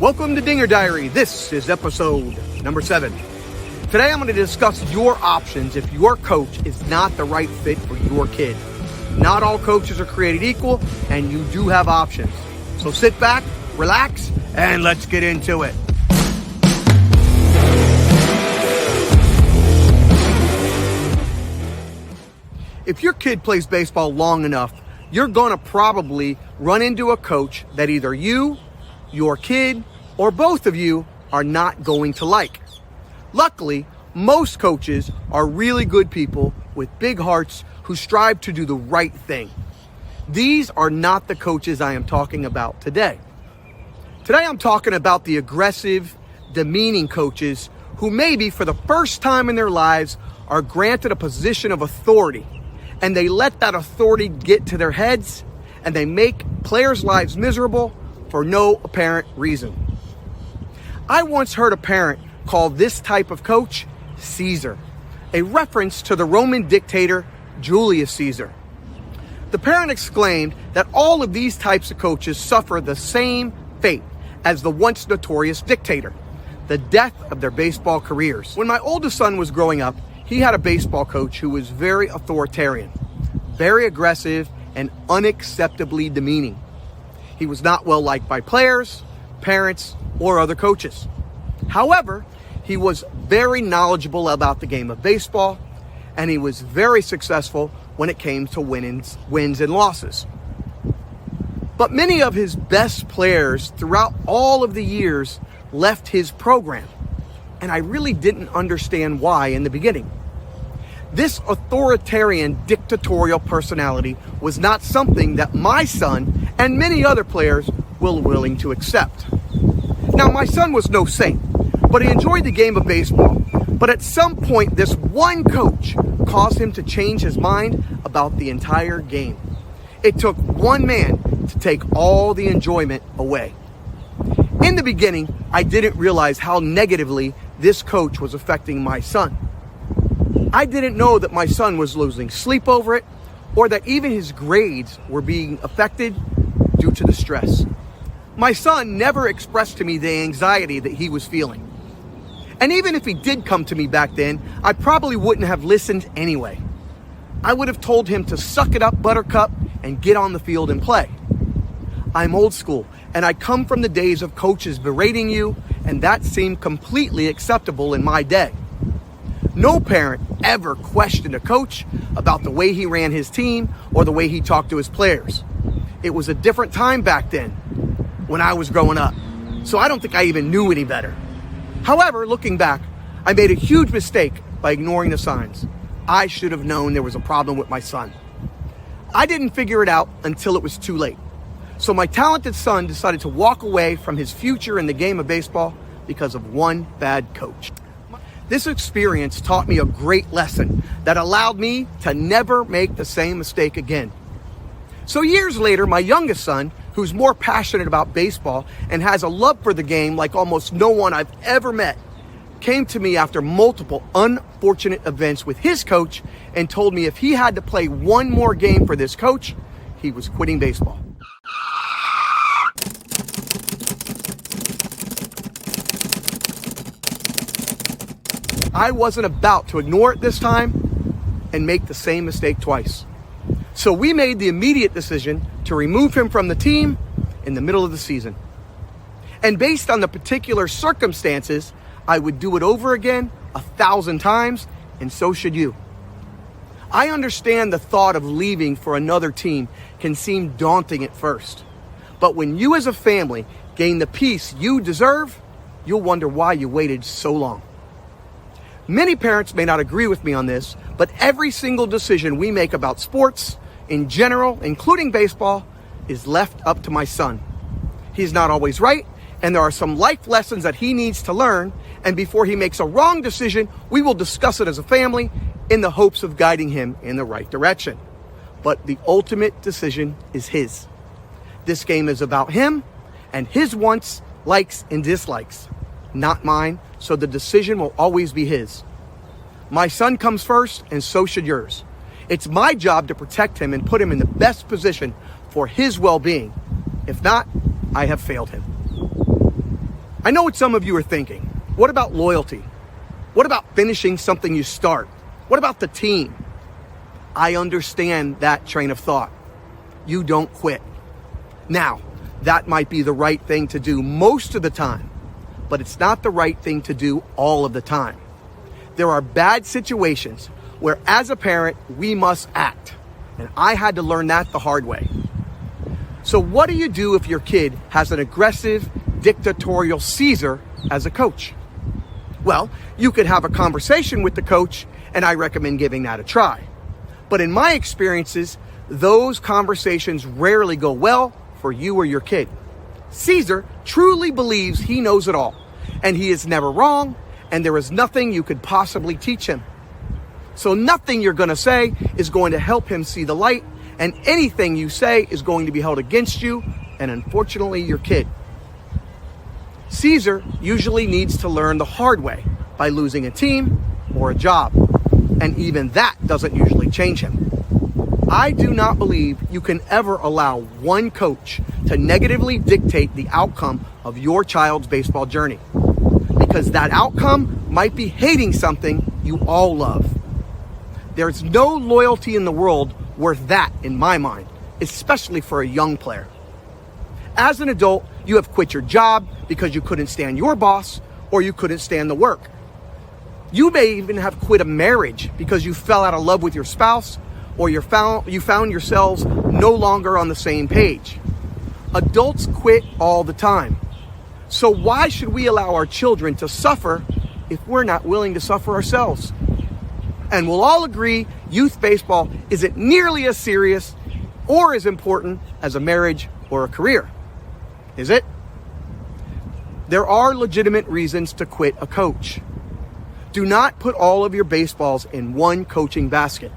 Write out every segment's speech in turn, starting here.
Welcome to Dinger Diary. This is episode number 7. Today I'm going to discuss your options if your coach is not the right fit for your kid. Not all coaches are created equal, and you do have options. So sit back, relax, and let's get into it. If your kid plays baseball long enough, you're going to probably run into a coach that either you, your kid, or both of you are not going to like. Luckily, most coaches are really good people with big hearts who strive to do the right thing. These are not the coaches I am talking about today. Today I'm talking about the aggressive, demeaning coaches who maybe for the first time in their lives are granted a position of authority, and they let that authority get to their heads, and they make players' lives miserable for no apparent reason. I once heard a parent call this type of coach Caesar, a reference to the Roman dictator Julius Cesar. The parent exclaimed that all of these types of coaches suffer the same fate as the once notorious dictator, the death of their baseball careers. When my oldest son was growing up, he had a baseball coach who was very authoritarian, very aggressive, and unacceptably demeaning. He was not well liked by players, parents, or other coaches. However, he was very knowledgeable about the game of baseball, and he was very successful when it came to wins and losses. But many of his best players throughout all of the years left his program, and I really didn't understand why in the beginning. This authoritarian dictatorial personality was not something that my son and many other players were willing to accept. Now, my son was no saint, but he enjoyed the game of baseball. But at some point, this one coach caused him to change his mind about the entire game. It took one man to take all the enjoyment away. In the beginning, I didn't realize how negatively this coach was affecting my son. I didn't know that my son was losing sleep over it, or that even his grades were being affected due to the stress. My son never expressed to me the anxiety that he was feeling. And even if he did come to me back then, I probably wouldn't have listened anyway. I would have told him to suck it up, Buttercup, and get on the field and play. I'm old school, and I come from the days of coaches berating you, and that seemed completely acceptable in my day. No parent ever questioned a coach about the way he ran his team or the way he talked to his players. It was a different time back then when I was growing up, so I don't think I even knew any better. However, looking back, I made a huge mistake by ignoring the signs. I should have known there was a problem with my son. I didn't figure it out until it was too late. So my talented son decided to walk away from his future in the game of baseball because of one bad coach. This experience taught me a great lesson that allowed me to never make the same mistake again. So years later, my youngest son, who's more passionate about baseball and has a love for the game like almost no one I've ever met, came to me after multiple unfortunate events with his coach and told me if he had to play one more game for this coach, he was quitting baseball. I wasn't about to ignore it this time and make the same mistake twice. So we made the immediate decision to remove him from the team in the middle of the season. And based on the particular circumstances, I would do it over again 1,000 times, and so should you. I understand the thought of leaving for another team can seem daunting at first. But when you as a family gain the peace you deserve, you'll wonder why you waited so long. Many parents may not agree with me on this, but every single decision we make about sports, in general, including baseball, is left up to my son. He's not always right, and there are some life lessons that he needs to learn, and before he makes a wrong decision, we will discuss it as a family in the hopes of guiding him in the right direction. But the ultimate decision is his. This game is about him and his wants, likes, and dislikes, not mine, so the decision will always be his. My son comes first, and so should yours. It's my job to protect him and put him in the best position for his well-being. If not, I have failed him. I know what some of you are thinking. What about loyalty? What about finishing something you start? What about the team? I understand that train of thought. You don't quit. Now, that might be the right thing to do most of the time, but it's not the right thing to do all of the time. There are bad situations where, as a parent, we must act. And I had to learn that the hard way. So what do you do if your kid has an aggressive, dictatorial Cesar as a coach? Well, you could have a conversation with the coach, and I recommend giving that a try. But in my experiences, those conversations rarely go well for you or your kid. Cesar truly believes he knows it all, and he is never wrong, and there is nothing you could possibly teach him. So nothing you're going to say is going to help him see the light, and anything you say is going to be held against you, and unfortunately your kid. Cesar usually needs to learn the hard way by losing a team or a job, and even that doesn't usually change him. I do not believe you can ever allow one coach to negatively dictate the outcome of your child's baseball journey, because that outcome might be hating something you all love. There's no loyalty in the world worth that in my mind, especially for a young player. As an adult, you have quit your job because you couldn't stand your boss or you couldn't stand the work. You may even have quit a marriage because you fell out of love with your spouse, or you found yourselves no longer on the same page. Adults quit all the time. So why should we allow our children to suffer if we're not willing to suffer ourselves? And we'll all agree youth baseball isn't nearly as serious or as important as a marriage or a career. Is it? There are legitimate reasons to quit a coach. Do not put all of your baseballs in one coaching basket.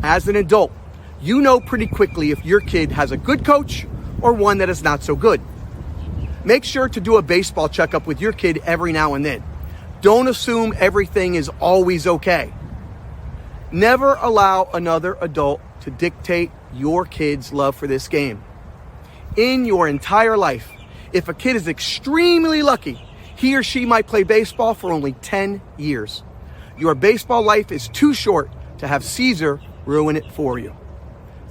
As an adult, you know pretty quickly if your kid has a good coach or one that is not so good. Make sure to do a baseball checkup with your kid every now and then. Don't assume everything is always okay. Never allow another adult to dictate your kid's love for this game. In your entire life, if a kid is extremely lucky, he or she might play baseball for only 10 years. Your baseball life is too short to have Cesar ruin it for you.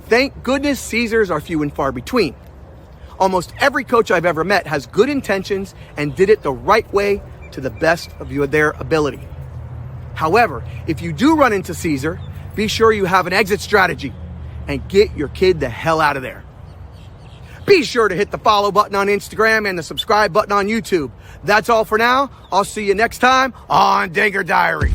Thank goodness Cesars are few and far between. Almost every coach I've ever met has good intentions and did it the right way to the best of their ability. However, if you do run into Cesar, be sure you have an exit strategy and get your kid the hell out of there. Be sure to hit the follow button on Instagram and the subscribe button on YouTube. That's all for now. I'll see you next time on Digger Diary.